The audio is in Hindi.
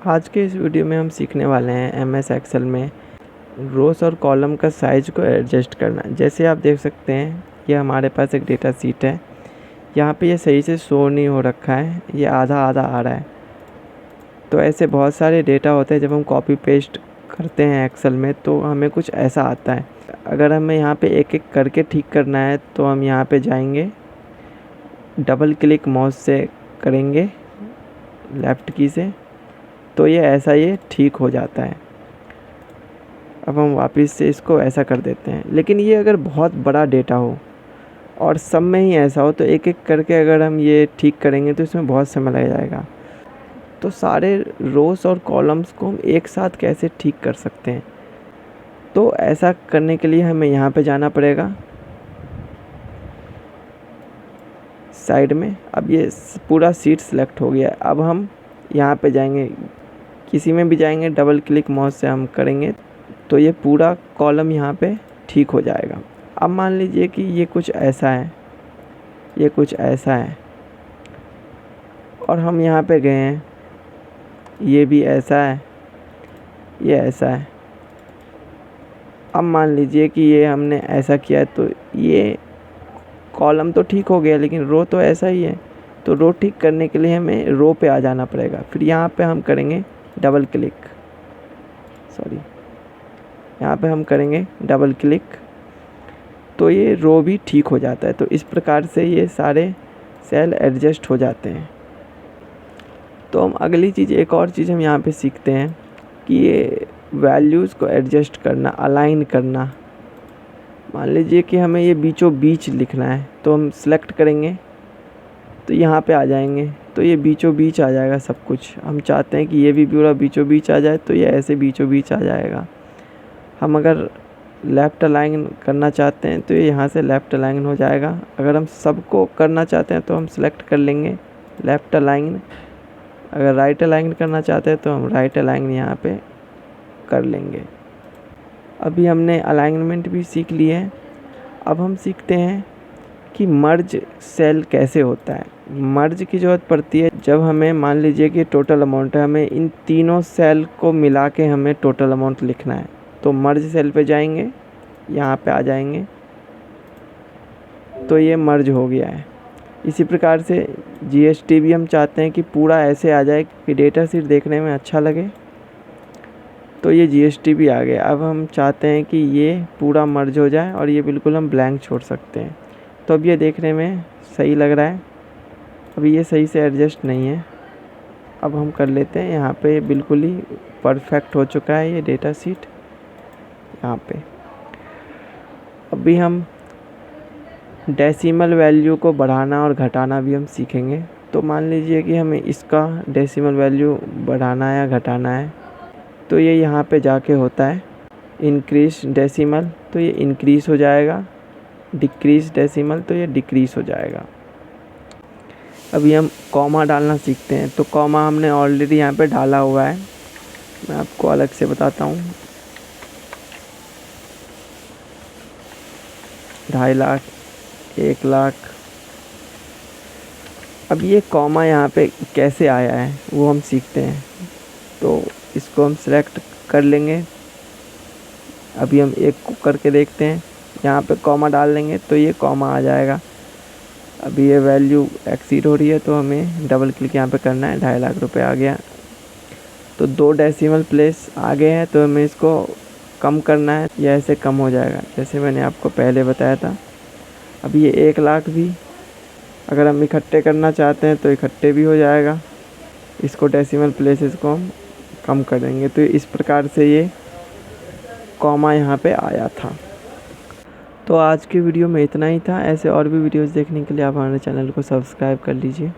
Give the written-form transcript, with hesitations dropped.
आज के इस वीडियो में हम सीखने वाले हैं एमएस एक्सेल में रोस और कॉलम का साइज़ को एडजस्ट करना। जैसे आप देख सकते हैं ये हमारे पास एक डेटा सीट है। यहाँ पे ये सही से शो नहीं हो रखा है, ये आधा आधा आ रहा है। तो ऐसे बहुत सारे डेटा होते हैं, जब हम कॉपी पेस्ट करते हैं एक्सेल में तो हमें कुछ ऐसा आता है। अगर हमें यहाँ पे एक एक करके ठीक करना है तो हम यहाँ पे जाएंगे, डबल क्लिक माउस से करेंगे लेफ़्ट की से, तो ये ऐसा ये ठीक हो जाता है। अब हम वापस से इसको ऐसा कर देते हैं। लेकिन ये अगर बहुत बड़ा डेटा हो और सब में ही ऐसा हो तो एक एक करके अगर हम ये ठीक करेंगे तो इसमें बहुत समय लग जाएगा। तो सारे रोस और कॉलम्स को हम एक साथ कैसे ठीक कर सकते हैं, तो ऐसा करने के लिए हमें यहाँ पे जाना पड़ेगा साइड में। अब ये पूरा सीट सेलेक्ट हो गया। अब हम यहाँ पे जाएंगे, किसी में भी जाएंगे, डबल क्लिक माउस से हम करेंगे तो ये पूरा कॉलम यहाँ पे ठीक हो जाएगा। अब मान लीजिए कि ये कुछ ऐसा है, ये कुछ ऐसा है और हम यहाँ पे गए हैं, ये भी ऐसा है, ये ऐसा है। अब मान लीजिए कि ये हमने ऐसा किया है तो ये कॉलम तो ठीक हो गया, लेकिन रो तो ऐसा ही है। तो रो ठीक करने के लिए हमें रो पे आ जाना पड़ेगा। फिर यहाँ पे हम करेंगे डबल क्लिक, यहाँ पे हम करेंगे डबल क्लिक, तो ये रो भी ठीक हो जाता है। तो इस प्रकार से ये सारे सेल एडजस्ट हो जाते हैं। तो हम अगली चीज़, एक और चीज़ हम यहाँ पे सीखते हैं कि ये वैल्यूज़ को एडजस्ट करना, अलाइन करना। मान लीजिए कि हमें ये बीचों बीच लिखना है तो हम सेलेक्ट करेंगे तो यहाँ पे आ जाएंगे, तो ये बीचों बीच आ जाएगा सब कुछ। हम चाहते हैं कि ये भी पूरा बीचों बीच आ जाए तो ये ऐसे बीचों बीच आ जाएगा। हम अगर लेफ़्ट अलाइन करना चाहते हैं तो ये यहाँ से लेफ़्ट अलाइन हो जाएगा। अगर हम सबको करना चाहते हैं तो हम सेलेक्ट कर लेंगे लेफ़्ट अलाइन। अगर राइट अलाइन करना चाहते हैं तो हम राइट अलाइन यहाँ पे कर लेंगे। अभी हमने अलाइनमेंट भी सीख ली है। अब हम सीखते हैं कि मर्ज सेल कैसे होता है। मर्ज की ज़रूरत पड़ती है जब हमें, मान लीजिए कि टोटल अमाउंट है, हमें इन तीनों सेल को मिला के हमें टोटल अमाउंट लिखना है। तो मर्ज सेल पे जाएंगे, यहाँ पे आ जाएंगे, तो ये मर्ज हो गया है। इसी प्रकार से जीएसटी भी हम चाहते हैं कि पूरा ऐसे आ जाए कि डेटा शीट देखने में अच्छा लगे, तो ये जीएसटी भी आ गया। अब हम चाहते हैं कि ये पूरा मर्ज हो जाए और ये बिल्कुल हम ब्लैंक छोड़ सकते हैं। तो अब ये देखने में सही लग रहा है। अभी ये सही से एडजस्ट नहीं है, अब हम कर लेते हैं। यहाँ पे बिल्कुल ही परफेक्ट हो चुका है ये डेटा शीट यहाँ पे। अभी हम डेसिमल वैल्यू को बढ़ाना और घटाना भी हम सीखेंगे। तो मान लीजिए कि हमें इसका डेसिमल वैल्यू बढ़ाना है या घटाना है, तो ये यहाँ पे जाके होता है इंक्रीज डेसिमल, तो ये इंक्रीज़ हो जाएगा। डिक्रीज़ डेसिमल, तो ये डिक्रीज़ हो जाएगा। अभी हम कॉमा डालना सीखते हैं। तो कॉमा हमने ऑलरेडी यहाँ पे डाला हुआ है, मैं आपको अलग से बताता हूँ। 2.5 लाख, 1 लाख। अब ये कॉमा यहाँ पे कैसे आया है वो हम सीखते हैं। तो इसको हम सेलेक्ट कर लेंगे। अभी हम एक को करके देखते हैं, यहाँ पे कॉमा डाल लेंगे तो ये कॉमा आ जाएगा। अभी ये वैल्यू एक्सीड हो रही है तो हमें डबल क्लिक यहाँ पे करना है। 2.5 लाख रुपए आ गया। तो 2 डेसिमल प्लेस आ गए हैं, तो हमें इसको कम करना है, या ऐसे कम हो जाएगा जैसे मैंने आपको पहले बताया था। अभी ये 1 लाख भी अगर हम इकट्ठे करना चाहते हैं तो इकट्ठे भी हो जाएगा। इसको डेसिमल प्लेसेस को हम कम कर देंगे। तो इस प्रकार से ये कॉमा यहाँ पे आया था। तो आज की वीडियो में इतना ही था। ऐसे और भी वीडियोस देखने के लिए आप हमारे चैनल को सब्सक्राइब कर लीजिए।